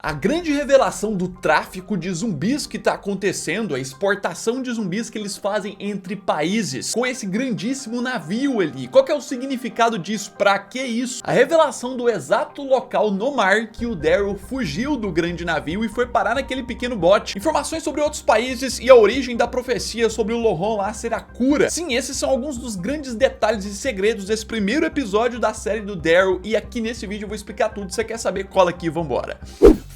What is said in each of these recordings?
A grande revelação do tráfico de zumbis que tá acontecendo, a exportação de zumbis que eles fazem entre países, com esse grandíssimo navio ali. Qual que é o significado disso? Pra que isso? A revelação do exato local no mar que o Daryl fugiu do grande navio e foi parar naquele pequeno bote. Informações sobre outros países e a origem da profecia sobre o Lohan lá ser a cura. Sim, esses são alguns dos grandes detalhes e segredos desse primeiro episódio da série do Daryl. E aqui nesse vídeo eu vou explicar tudo. Se você quer saber, cola aqui e vambora.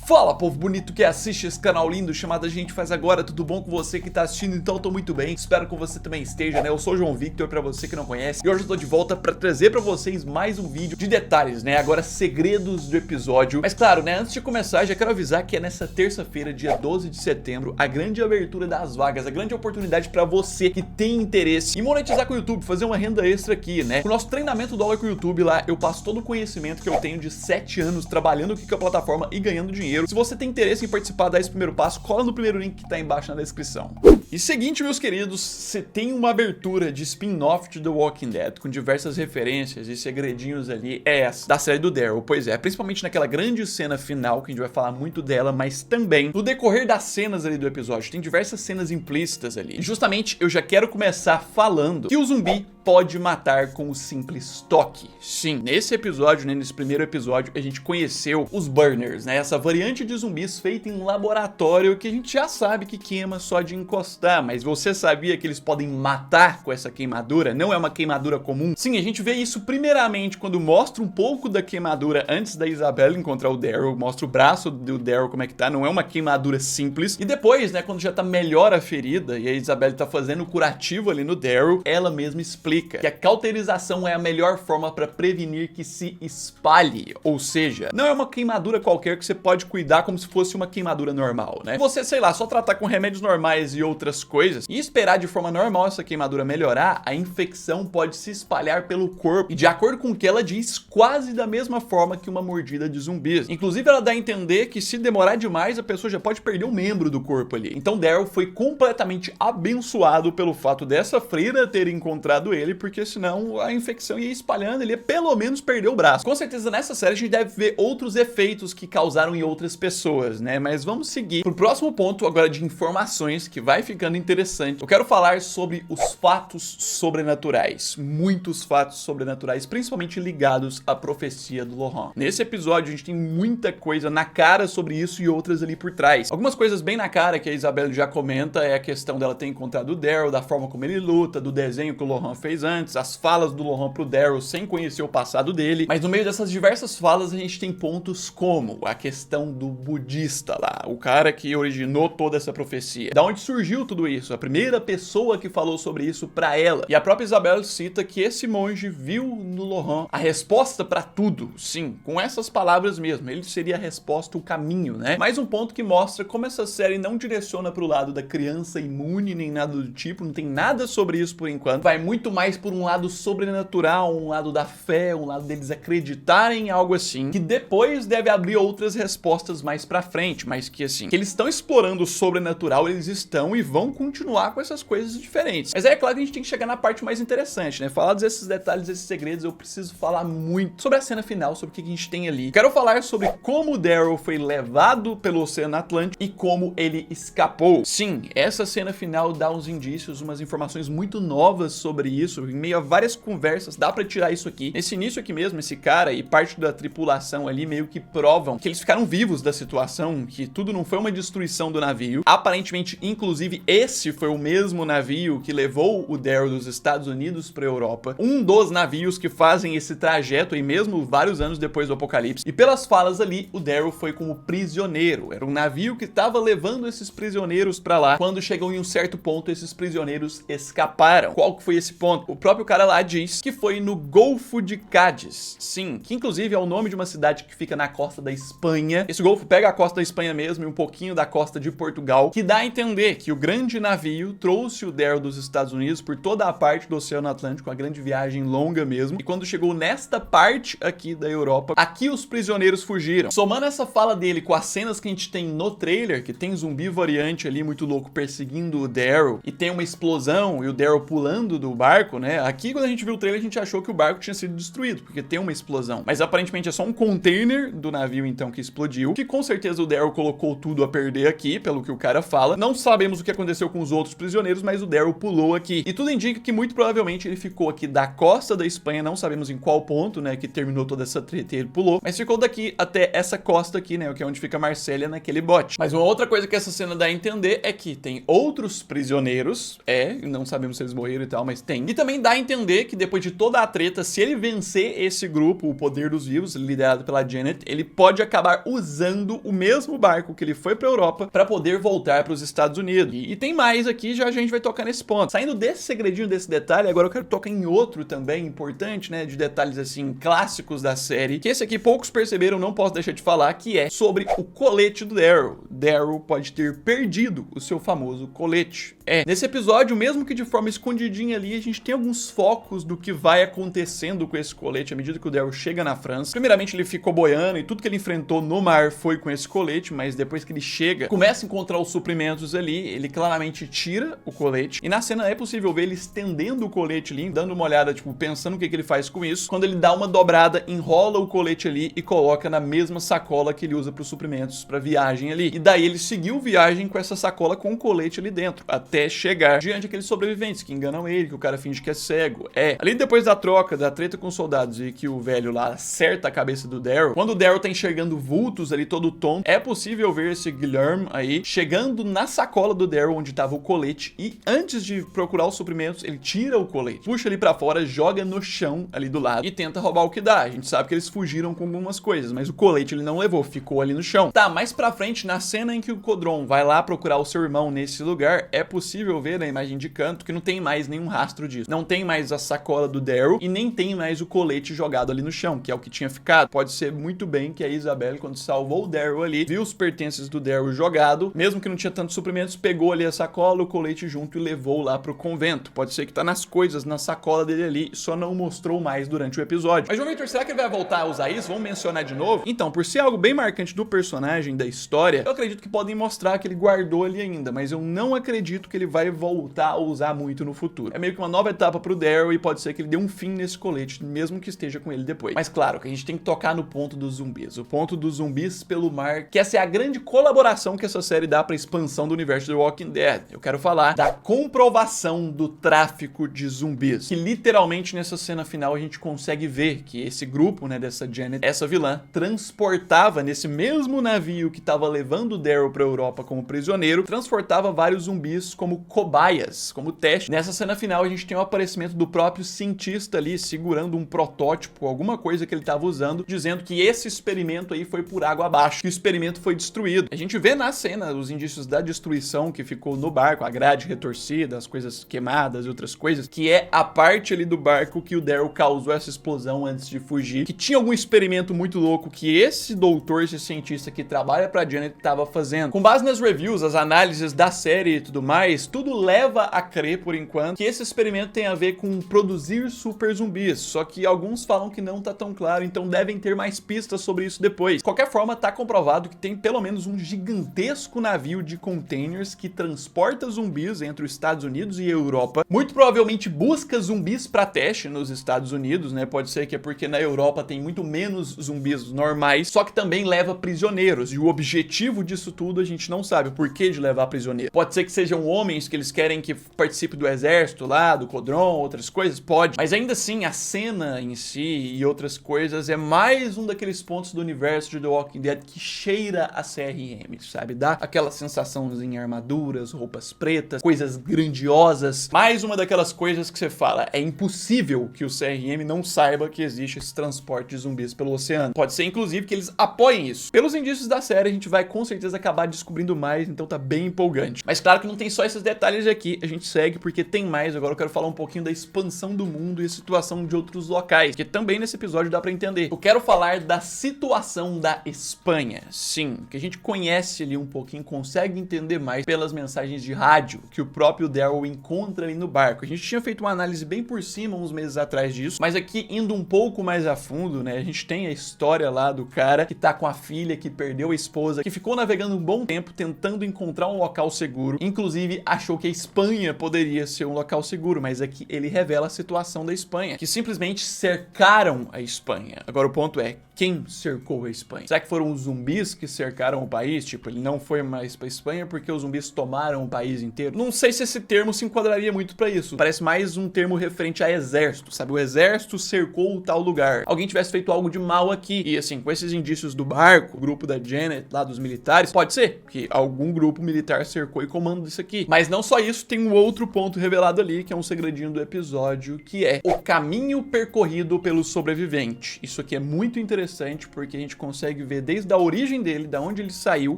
Fala, povo bonito que assiste esse canal lindo chamado A Gente Faz Agora, tudo bom com você que tá assistindo? Então eu tô muito bem, espero que você também esteja, né? Eu sou o João Victor, pra você que não conhece, e hoje eu tô de volta pra trazer pra vocês mais um vídeo de detalhes, né? Agora, segredos do episódio. Mas claro, né? Antes de começar, já quero avisar que é nessa terça-feira, dia 12 de setembro, a grande abertura das vagas, a grande oportunidade pra você que tem interesse em monetizar com o YouTube, fazer uma renda extra aqui, né? O nosso treinamento dólar com o YouTube lá, eu passo todo o conhecimento que eu tenho de 7 anos trabalhando aqui com a plataforma e ganhando dinheiro. Se você tem interesse em participar, dar esse primeiro passo, cola no primeiro link que tá embaixo na descrição. E seguinte, meus queridos, você tem uma abertura de spin-off de The Walking Dead com diversas referências e segredinhos ali, é essa, da série do Daryl. Pois é, principalmente naquela grande cena final, que a gente vai falar muito dela, mas também no decorrer das cenas ali do episódio. Tem diversas cenas implícitas ali. E justamente eu já quero começar falando que o zumbi pode matar com o simples toque. Sim, nesse episódio, né, nesse primeiro episódio, a gente conheceu os Burners, né, essa variante de zumbis feita em laboratório que a gente já sabe que queima só de encostar, mas você sabia que eles podem matar com essa queimadura? Não é uma queimadura comum? Sim, a gente vê isso primeiramente quando mostra um pouco da queimadura antes da Isabela encontrar o Daryl, mostra o braço do Daryl como é que tá, não é uma queimadura simples, e depois, né, quando já tá melhor a ferida e a Isabela tá fazendo o curativo ali no Daryl, ela mesma explica que a cauterização é a melhor forma para prevenir que se espalhe, ou seja, não é uma queimadura qualquer que você pode cuidar como se fosse uma queimadura normal, né? Você, sei lá, só tratar com remédios normais e outras coisas e esperar de forma normal essa queimadura melhorar, a infecção pode se espalhar pelo corpo e, de acordo com o que ela diz, quase da mesma forma que uma mordida de zumbis. Inclusive, ela dá a entender que se demorar demais, a pessoa já pode perder um membro do corpo ali. Então, Daryl foi completamente abençoado pelo fato dessa freira ter encontrado ele, porque senão a infecção ia espalhando, ele ia pelo menos perder o braço. Com certeza nessa série a gente deve ver outros efeitos que causaram em outras pessoas, né? Mas vamos seguir pro próximo ponto agora de informações que vai ficando interessante. Eu quero falar sobre os fatos sobrenaturais, muitos fatos sobrenaturais, principalmente ligados à profecia do Lohan. Nesse episódio a gente tem muita coisa na cara sobre isso e outras ali por trás. Algumas coisas bem na cara que a Isabela já comenta é a questão dela ter encontrado o Daryl, da forma como ele luta, do desenho que o Lohan fez antes, as falas do Lohan pro Daryl sem conhecer o passado dele, mas no meio dessas diversas falas a gente tem pontos como a questão do budista lá, o cara que originou toda essa profecia. Da onde surgiu tudo isso? A primeira pessoa que falou sobre isso pra ela. E a própria Isabel cita que esse monge viu no Lohan a resposta pra tudo. Sim, com essas palavras mesmo, ele seria a resposta, o caminho, né? Mais um ponto que mostra como essa série não direciona pro lado da criança imune nem nada do tipo, não tem nada sobre isso por enquanto, vai muito mais por um lado sobrenatural, um lado da fé, um lado deles acreditarem em algo assim, que depois deve abrir outras respostas mais pra frente, mas que assim, que eles estão explorando o sobrenatural, eles estão e vão continuar com essas coisas diferentes. Mas é claro que a gente tem que chegar na parte mais interessante, né? Falar desses detalhes, desses segredos, eu preciso falar muito sobre a cena final, sobre o que a gente tem ali. Quero falar sobre como o Daryl foi levado pelo Oceano Atlântico e como ele escapou. Sim, essa cena final dá uns indícios, umas informações muito novas sobre isso, em meio a várias conversas, dá pra tirar isso aqui. Nesse início aqui mesmo, esse cara e parte da tripulação ali meio que provam que eles ficaram vivos da situação, que tudo não foi uma destruição do navio. Aparentemente, inclusive, esse foi o mesmo navio que levou o Daryl dos Estados Unidos pra Europa. Um dos navios que fazem esse trajeto aí mesmo vários anos depois do apocalipse. E pelas falas ali, o Daryl foi como prisioneiro. Era um navio que tava levando esses prisioneiros pra lá. Quando chegou em um certo ponto, esses prisioneiros escaparam. Qual que foi esse ponto? O próprio cara lá diz que foi no Golfo de Cádiz. Sim, que inclusive é o nome de uma cidade que fica na costa da Espanha. Esse golfo pega a costa da Espanha mesmo e um pouquinho da costa de Portugal, que dá a entender que o grande navio trouxe o Daryl dos Estados Unidos por toda a parte do Oceano Atlântico, uma grande viagem longa mesmo. E quando chegou nesta parte aqui da Europa, aqui os prisioneiros fugiram. Somando essa fala dele com as cenas que a gente tem no trailer, que tem zumbi variante ali muito louco perseguindo o Daryl, e tem uma explosão e o Daryl pulando do barco, barco, né? Aqui, quando a gente viu o trailer, a gente achou que o barco tinha sido destruído, porque tem uma explosão. Mas aparentemente é só um container do navio, então, que explodiu, que com certeza o Daryl colocou tudo a perder aqui, pelo que o cara fala. Não sabemos o que aconteceu com os outros prisioneiros, mas o Daryl pulou aqui. E tudo indica que muito provavelmente ele ficou aqui da costa da Espanha, não sabemos em qual ponto, né, que terminou toda essa treta e ele pulou, mas ficou daqui até essa costa aqui, né, que é onde fica Marsella naquele bote. Mas uma outra coisa que essa cena dá a entender é que tem outros prisioneiros, não sabemos se eles morreram e tal, mas tem. E também dá a entender que depois de toda a treta, se ele vencer esse grupo, o Poder dos Vivos, liderado pela Janet, ele pode acabar usando o mesmo barco que ele foi pra Europa pra poder voltar pros Estados Unidos. E tem mais aqui, já a gente vai tocar nesse ponto. Saindo desse segredinho, desse detalhe, agora eu quero tocar em outro também importante, né, de detalhes assim, clássicos da série, que esse aqui poucos perceberam, não posso deixar de falar, que é sobre o colete do Daryl. Daryl pode ter perdido o seu famoso colete. Nesse episódio, mesmo que de forma escondidinha ali, a gente tem alguns focos do que vai acontecendo com esse colete à medida que o Daryl chega na França. Primeiramente, ele ficou boiando e tudo que ele enfrentou no mar foi com esse colete, mas depois que ele chega, começa a encontrar os suprimentos ali, ele claramente tira o colete. E na cena é possível ver ele estendendo o colete ali, dando uma olhada, tipo, pensando o que ele faz com isso. Quando ele dá uma dobrada, enrola o colete ali e coloca na mesma sacola que ele usa para os suprimentos para viagem ali. E daí ele seguiu viagem com essa sacola com o colete ali dentro, até chegar diante daqueles sobreviventes que enganam ele, que o cara finge que é cego. Ali depois da troca, da treta com os soldados e que o velho lá acerta a cabeça do Daryl, quando o Daryl tá enxergando vultos ali todo tonto, é possível ver esse Guilherme aí chegando na sacola do Daryl onde tava o colete e antes de procurar os suprimentos, ele tira o colete, puxa ele pra fora, joga no chão ali do lado e tenta roubar o que dá. A gente sabe que eles fugiram com algumas coisas, mas o colete ele não levou, ficou ali no chão. Tá, mais pra frente, na cena em que o Codron vai lá procurar o seu irmão nesse lugar, é possível ver na imagem de canto que não tem mais nenhum rastro disso. Não tem mais a sacola do Daryl e nem tem mais o colete jogado ali no chão, que é o que tinha ficado. Pode ser muito bem que a Isabelle, quando salvou o Daryl ali, viu os pertences do Daryl jogado, mesmo que não tinha tantos suprimentos, pegou ali a sacola, o colete junto e levou lá pro convento. Pode ser que tá nas coisas, na sacola dele ali, só não mostrou mais durante o episódio. Mas, João Vitor, será que ele vai voltar a usar isso? Vamos mencionar de novo? Então, por ser algo bem marcante do personagem, da história, eu acredito que podem mostrar que ele guardou ali ainda, mas eu não acredito que ele vai voltar a usar muito no futuro. É meio que uma nova etapa pro Daryl e pode ser que ele dê um fim nesse colete, mesmo que esteja com ele depois. Mas claro, que a gente tem que tocar no ponto dos zumbis. O ponto dos zumbis pelo mar, que essa é a grande colaboração que essa série dá pra expansão do universo The Walking Dead. Eu quero falar da comprovação do tráfico de zumbis, que literalmente nessa cena final a gente consegue ver que esse grupo, né, dessa Janet, essa vilã, transportava nesse mesmo navio que tava levando o Daryl pra Europa como prisioneiro, transportava vários zumbis como cobaias, como teste. Nessa cena final a gente tem o aparecimento do próprio cientista ali segurando um protótipo, alguma coisa que ele tava usando, dizendo que esse experimento aí foi por água abaixo, que o experimento foi destruído. A gente vê na cena os indícios da destruição que ficou no barco, a grade retorcida, as coisas queimadas e outras coisas, que é a parte ali do barco que o Daryl causou essa explosão antes de fugir, que tinha algum experimento muito louco que esse doutor, esse cientista que trabalha pra Janet tava fazendo. Com base nas reviews, as análises da série e tudo mais, tudo leva a crer, por enquanto, que esse experimento tem a ver com produzir super zumbis, só que alguns falam que não tá tão claro, então devem ter mais pistas sobre isso depois. De qualquer forma, tá comprovado que tem pelo menos um gigantesco navio de containers que transporta zumbis entre os Estados Unidos e Europa. Muito provavelmente busca zumbis pra teste nos Estados Unidos, né? Pode ser que é porque na Europa tem muito menos zumbis normais, só que também leva prisioneiros, e o objetivo disso tudo a gente não sabe o porquê de levar prisioneiro. Pode ser que sejam homens que eles querem que participe do exército lá, do Codron, outras coisas, pode. Mas ainda assim, a cena em si e outras coisas é mais um daqueles pontos do universo de The Walking Dead que cheira a CRM, sabe? Dá aquela sensaçãozinha, armaduras, roupas pretas, coisas grandiosas. Mais uma daquelas coisas que você fala, é impossível que o CRM não saiba que existe esse transporte de zumbis pelo oceano. Pode ser, inclusive, que eles apoiem isso. Pelos indícios da série, a gente vai com certeza acabar descobrindo mais, então tá bem empolgante. Mas claro que não tem só esses detalhes aqui, a gente segue porque tem mais. Agora eu quero falar um pouquinho da expansão do mundo e a situação de outros locais, que também nesse episódio dá pra entender. Eu quero falar da situação da Espanha. Sim, que a gente conhece ali um pouquinho, consegue entender mais pelas mensagens de rádio que o próprio Daryl encontra ali no barco. A gente tinha feito uma análise bem por cima uns meses atrás disso, mas aqui indo um pouco mais a fundo, né, a gente tem a história lá do cara que tá com a filha, que perdeu a esposa, que ficou navegando um bom tempo tentando encontrar um local seguro, inclusive achou que a Espanha poderia ser um local seguro, mas mas aqui ele revela a situação da Espanha, que simplesmente cercaram a Espanha. Agora o ponto é, quem cercou a Espanha? Será que foram os zumbis que cercaram o país? Tipo, ele não foi mais pra Espanha porque os zumbis tomaram o país inteiro? Não sei se esse termo se enquadraria muito pra isso. Parece mais um termo referente a exército, sabe? O exército cercou tal lugar. Alguém tivesse feito algo de mal aqui. E assim, com esses indícios do barco, o grupo da Janet, lá dos militares, pode ser que algum grupo militar cercou e comanda isso aqui. Mas não só isso, tem um outro ponto revelado ali, que é um segredinho do episódio, que é o caminho percorrido pelo sobrevivente. Isso aqui é muito interessante porque a gente consegue ver desde a origem dele, da onde ele saiu,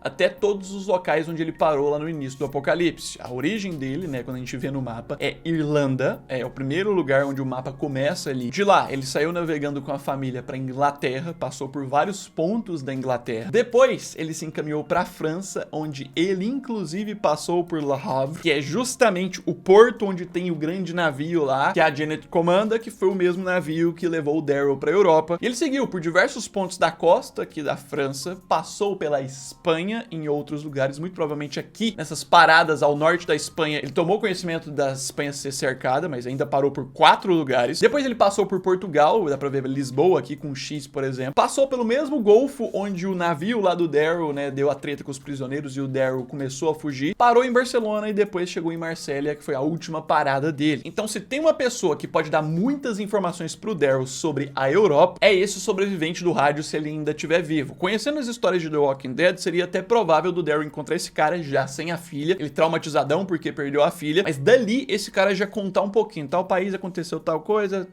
até todos os locais onde ele parou lá no início do apocalipse. A origem dele, né, quando a gente vê no mapa, é Irlanda, é o primeiro lugar onde o mapa começa ali. De lá, ele saiu navegando com a família para Inglaterra, passou por vários pontos da Inglaterra. Depois, ele se encaminhou para a França, onde ele inclusive passou por Le Havre, que é justamente o porto onde tem o grande navio lá, que a Janet comanda, que foi o mesmo navio que levou o Daryl para a Europa. E ele seguiu por diversos pontos da costa aqui da França, passou pela Espanha em outros lugares, muito provavelmente aqui nessas paradas ao norte da Espanha. Ele tomou conhecimento da Espanha ser cercada, mas ainda parou por 4 lugares. Depois ele passou por Portugal, dá pra ver Lisboa aqui com X, por exemplo. Passou pelo mesmo golfo onde o navio lá do Daryl, né, deu a treta com os prisioneiros e o Daryl começou a fugir. Parou em Barcelona e depois chegou em Marsella, que foi a última parada dele. Então, se tem uma pessoa que pode dar muitas informações pro Daryl sobre a Europa, é esse sobrevivente do rádio, se ele ainda estiver vivo. Conhecendo as histórias de The Walking Dead, seria até provável do Daryl encontrar esse cara já sem a filha, ele traumatizadão porque perdeu a filha, mas dali esse cara já contar um pouquinho, tal país aconteceu tal coisa,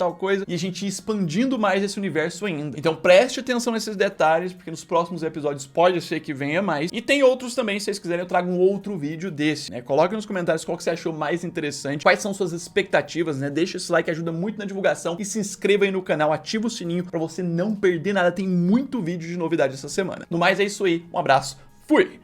e a gente ir expandindo mais esse universo ainda. Então preste atenção nesses detalhes, porque nos próximos episódios pode ser que venha mais, e tem outros também, se vocês quiserem eu trago um outro vídeo desse, né? Coloque nos comentários qual que você achou mais interessante, quais são suas expectativas, né? Deixa esse like, ajuda muito na divulgação, e se inscreva aí no canal, ativa o sininho pra você não perder nada, tem muito vídeo de novidade essa semana. No mais é isso aí, um abraço, fui!